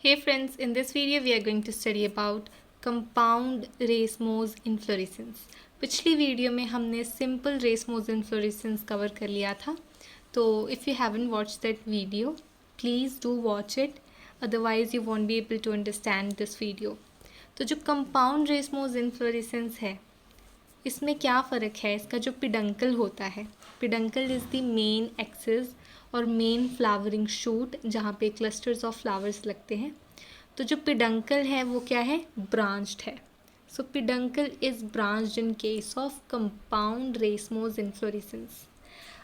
Hey friends, in this video we are going to study about compound racemose inflorescence. पिछली video में हमने simple racemose inflorescence cover कर लिया था. तो if you haven't watched that video, please do watch it. Otherwise you won't be able to understand this video. तो जो compound racemose inflorescence है, इसमें क्या फ़र्क है. इसका जो पिडंकल होता है, peduncle is the main axis और मेन फ्लावरिंग शूट जहाँ पे क्लस्टर्स ऑफ फ्लावर्स लगते हैं. तो जो पिडंकल है वो क्या है, ब्रांच्ड है. So peduncle is branched in case of compound racemose inflorescence.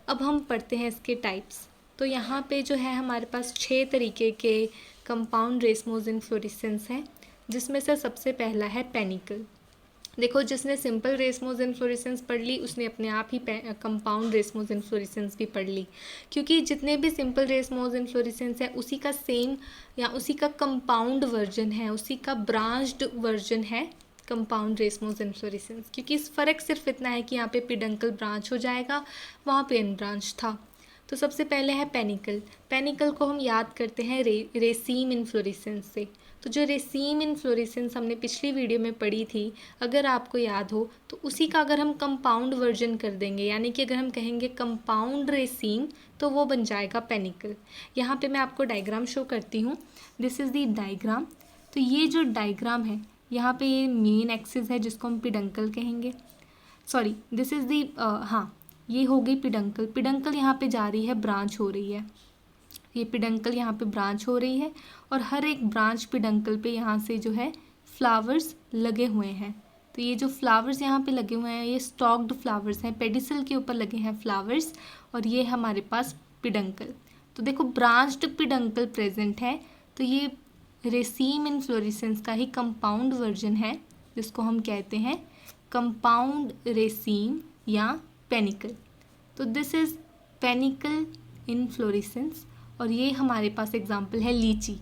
अब हम पढ़ते हैं इसके टाइप्स. तो यहाँ पे जो है हमारे पास 6 तरीके के कंपाउंड रेसमोज इन्फ्लोरेसेंस हैं, जिसमें से सबसे पहला है पेनिकल. देखो, जिसने सिंपल रेसमोज इन्फ्लोरेसेंस पढ़ ली उसने अपने आप ही कंपाउंड रेसमोज इन्फ्लोरेसेंस भी पढ़ ली, क्योंकि जितने भी सिंपल रेसमोज इन्फ्लोरेसेंस है उसी का सेम या उसी का कंपाउंड वर्जन है, उसी का ब्रांच्ड वर्जन है कंपाउंड रेसमोज इन्फ्लोरेसेंस. क्योंकि इस फ़र्क सिर्फ इतना है कि यहाँ पे पिडंकल ब्रांच हो जाएगा, वहाँ पे अनब्रांच था. तो सबसे पहले है पेनिकल. पेनिकल को हम याद करते हैं रेसीम इन्फ्लोरेसेंस से. तो जो रेसीम इन्फ्लोरेसेंस हमने पिछली वीडियो में पढ़ी थी, अगर आपको याद हो तो उसी का अगर हम कंपाउंड वर्जन कर देंगे, यानी कि अगर हम कहेंगे कंपाउंड रेसीम, तो वो बन जाएगा पेनिकल. यहाँ पे मैं आपको डायग्राम शो करती हूँ. This is the diagram. तो ये जो डायग्राम है, यहाँ पे ये मेन एक्सिस है जिसको हम पिडंकल कहेंगे. सॉरी, दिस इज़ दी ये हो गई पिडंकल. पिडंकल यहाँ पे जा रही है, ब्रांच हो रही है. ये पिडंकल यहाँ पे ब्रांच हो रही है और हर एक ब्रांच पिडंकल पे यहाँ से जो है फ्लावर्स लगे हुए हैं. तो ये जो फ्लावर्स यहाँ पे लगे हुए हैं ये स्टॉक्ड फ्लावर्स हैं, पेडिसल के ऊपर लगे हैं फ्लावर्स, और ये हमारे पास पिडंकल. तो देखो, ब्रांच्ड पिडंकल प्रेजेंट है. तो ये रेसीम इन्फ्लोरेसेंस का ही कंपाउंड वर्जन है, जिसको हम कहते हैं कंपाउंड रेसीम या पेनिकल. तो दिस इज़ पेनिकल इन्फ्लोरेसेंस. और ये हमारे पास एग्जाम्पल है लीची.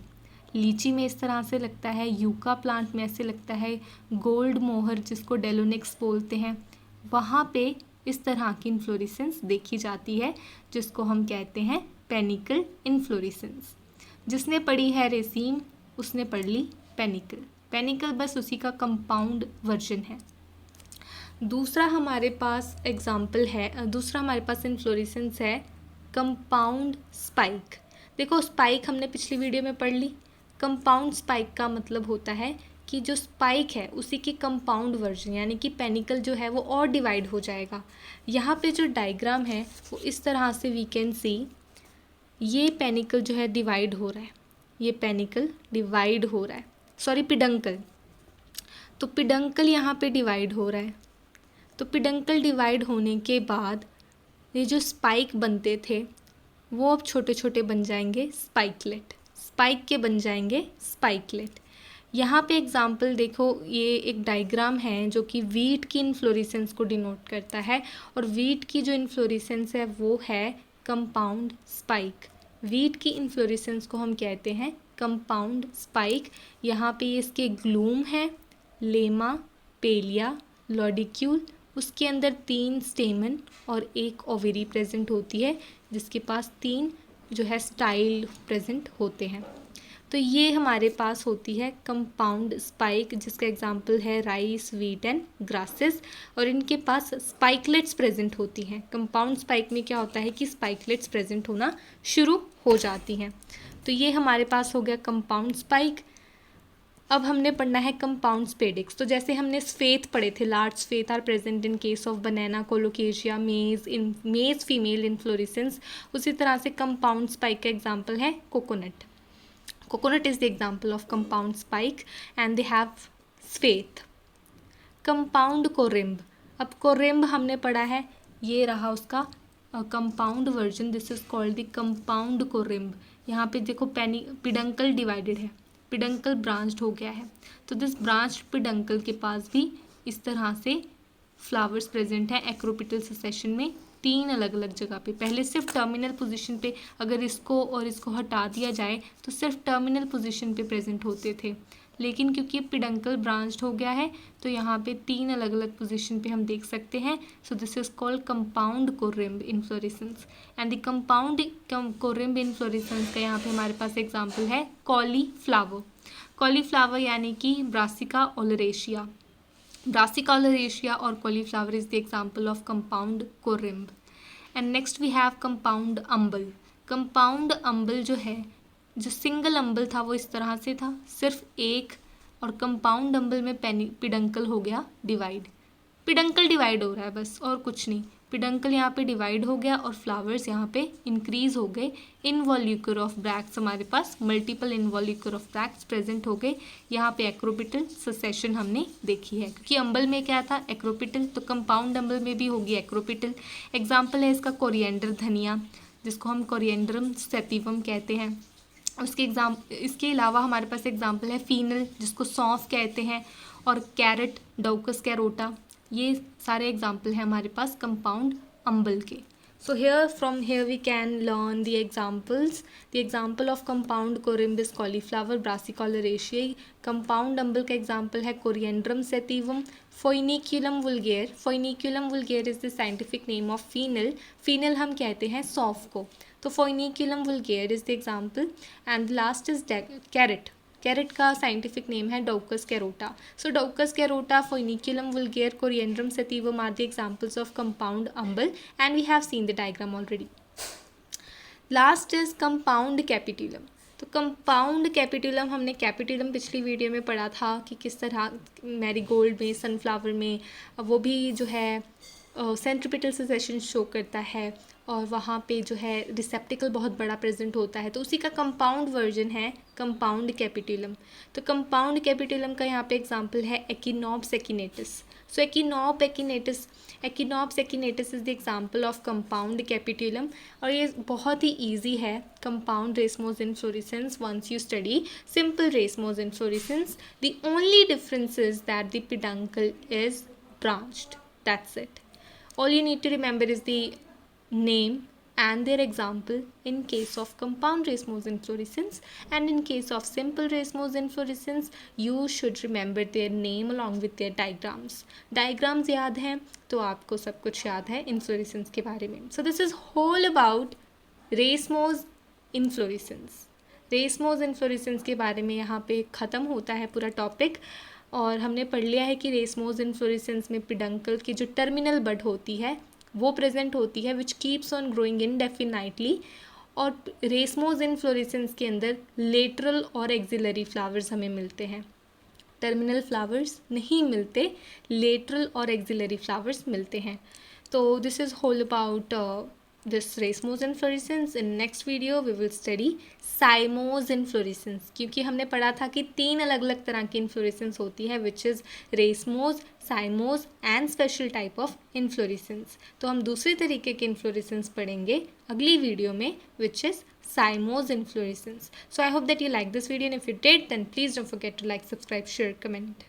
लीची में इस तरह से लगता है, यूका प्लांट में ऐसे लगता है, गोल्ड मोहर जिसको डेलोनिक्स बोलते हैं, वहाँ पे इस तरह की इन्फ्लोरेसेंस देखी जाती है, जिसको हम कहते हैं पेनिकल इन्फ्लोरेसेंस. जिसने पढ़ी है रेसीम उसने पढ़ ली पेनिकल. पेनिकल बस उसी का कंपाउंड वर्जन है. दूसरा हमारे पास एग्जाम्पल है, दूसरा हमारे पास इन्फ्लोरेसेंस है कंपाउंड स्पाइक. देखो, स्पाइक हमने पिछली वीडियो में पढ़ ली. कंपाउंड स्पाइक का मतलब होता है कि जो स्पाइक है उसी की कंपाउंड वर्जन, यानी कि पेनिकल जो है वो और डिवाइड हो जाएगा. यहाँ पे जो डायग्राम है वो इस तरह से वी कैन सी, ये पेनिकल जो है डिवाइड हो रहा है, ये पेनिकल डिवाइड हो रहा है, सॉरी पिडंकल. तो पिडंकल यहाँ पे डिवाइड हो रहा है. तो पिडंकल डिवाइड होने के बाद ये जो स्पाइक बनते थे वो अब छोटे छोटे बन जाएंगे स्पाइकलेट. स्पाइक के बन जाएंगे स्पाइकलेट. यहाँ पे एग्जाम्पल देखो, ये एक डायग्राम है जो कि वीट की इन्फ्लोरेसेंस को डिनोट करता है. और वीट की जो इन्फ्लोरेसेंस है वो है कंपाउंड स्पाइक. वीट की इन्फ्लोरेसेंस को हम कहते हैं कंपाउंड स्पाइक. यहाँ पे ये इसके ग्लूम है, लेमा, पेलिया, लॉडिक्यूल, उसके अंदर 3 स्टेमन और 1 ओवेरी प्रेजेंट होती है, जिसके पास 3 जो है स्टाइल प्रेजेंट होते हैं. तो ये हमारे पास होती है कंपाउंड स्पाइक, जिसका एग्जांपल है राइस, व्हीट एंड ग्रासेस. और इनके पास स्पाइकलेट्स प्रेजेंट होती हैं. कंपाउंड स्पाइक में क्या होता है कि स्पाइकलेट्स प्रेजेंट होना शुरू हो जाती हैं. तो ये हमारे पास हो गया कंपाउंड स्पाइक. अब हमने पढ़ना है कंपाउंड स्पेडिक्स. तो जैसे हमने स्फेत पढ़े थे, large spathe are present in case of banana, colocasia, maize female inflorescence, उसी तरह से कंपाउंड स्पाइक का एग्जांपल है coconut. Coconut is the example of compound spike and they have spathe. Compound corymb. अब कोरिम्ब हमने पढ़ा है, ये रहा उसका compound version. This is called the compound corymb. यहाँ पे देखो पिडंकल डिवाइडेड है, पिडंकल ब्रांच्ड हो गया है. तो दिस ब्रांच्ड पिडंकल के पास भी इस तरह से फ्लावर्स प्रेजेंट हैं एक्रोपिटल सक्सेशन में, 3 अलग अलग जगह पे. पहले सिर्फ टर्मिनल पोजीशन पे, अगर इसको और इसको हटा दिया जाए तो सिर्फ टर्मिनल पोजीशन पे प्रेजेंट होते थे. लेकिन क्योंकि पिडंकल ब्रांच्ड हो गया है तो यहाँ पे 3 अलग अलग पोजीशन पे हम देख सकते हैं. So this is called compound कोरिम्ब inflorescence. And the compound कोरिम्ब inflorescence का यहाँ पे हमारे पास एग्जाम्पल है कॉलीफ्लावर. कॉलीफ्लावर यानी कि brassica ओलरेशिया. Brassica oleracea or cauliflower is the example of compound corymb. And next we have compound umbel. Compound umbel जो है, जो सिंगल अम्बल था वो इस तरह से था, सिर्फ एक, और कंपाउंड अम्बल में पिडंकल हो गया डिवाइड. पिडंकल डिवाइड हो रहा है बस, और कुछ नहीं. पिडंकल यहाँ पे डिवाइड हो गया और फ्लावर्स यहाँ पे इंक्रीज हो गए. इनवॉल्यूकर ऑफ ब्रैक्ट्स हमारे पास मल्टीपल इनवॉल्यूकर ऑफ ब्रैक्ट्स प्रेजेंट हो गए. यहाँ पे एक्रोपिटल सक्सेशन हमने देखी है, क्योंकि अम्बल में क्या था एक्रोपिटल, तो कंपाउंड अम्बल में भी होगी एक्रोपिटल. एग्जाम्पल है इसका कोरिएंडर धनिया, जिसको हम कोरिएंडरम सैटिवम कहते हैं. इसके अलावा हमारे पास एग्जाम्पल है फीनल, जिसको सौंफ कहते हैं, और कैरेट, डाउकस कैरोटा. ये सारे एग्जाम्पल हैं हमारे पास कंपाउंड अम्बल के. So from here we can learn the examples. The example of compound corymb is cauliflower, brassica oleracea. Compound umbel का एग्जाम्पल है coriandrum sativum. Foeniculum vulgare. Foeniculum vulgare is the scientific name of fennel. Fennel हम कहते हैं सौंफ को, तो foeniculum vulgare is the example. And last is carrot. Carrot का scientific name है daucus carota. So daucus carota, foeniculum vulgare, coriandrum sativum are the examples of compound umbel, and we have seen the diagram already. Last is compound capitulum. तो compound capitulum, हमने capitulum पिछली video में पढ़ा था कि किस तरह मैरीगोल्ड में, सनफ्लावर में वो भी जो है सेंट्रीपिटल सक्सेशन शो करता है, और वहाँ पे जो है रिसेप्टिकल बहुत बड़ा प्रेजेंट होता है, तो उसी का कंपाउंड वर्जन है कंपाउंड कैपिटुलम. तो कंपाउंड कैपिटुलम का यहाँ पे एग्जांपल है echinops echinatus. So echinops echinatus is the example of compound capitulum, और ये बहुत ही ईजी है. Compound racemose inflorescence, once you study simple racemose inflorescence, the only difference is that the peduncle is branched. That's it. All you need to remember is the name and their example in case of compound racemose inflorescence, and in case of simple racemose inflorescence you should remember their name along with their diagrams याद हैं तो आपको सब कुछ याद है inflorescence के बारे में. So this is whole about racemose inflorescence. racemose inflorescence के बारे में यहाँ पे ख़त्म होता है पूरा टॉपिक, और हमने पढ़ लिया है कि रेसमोस इन्फ्लोरेसेंस में पिडंकल की जो टर्मिनल बड होती है वो प्रेजेंट होती है, विच कीप्स ऑन ग्रोइंग इनडेफिनाइटली. और रेसमोस इन्फ्लोरेसेंस के अंदर लेटरल और एक्सिलरी फ्लावर्स हमें मिलते हैं. टर्मिनल फ्लावर्स नहीं मिलते, लेटरल और एक्सिलरी फ्लावर्स मिलते हैं. तो this is whole about this racemose inflorescence. In next video we will study cymose inflorescence, क्योंकि हमने पढ़ा था कि 3 अलग अलग तरह की inflorescence होती है, which is racemose, cymose and special type of inflorescence. तो हम दूसरे तरीके के inflorescence पढ़ेंगे अगली वीडियो में, which is cymose inflorescence. So I hope that you like this video, and if you did then please don't forget to like, subscribe, share, comment.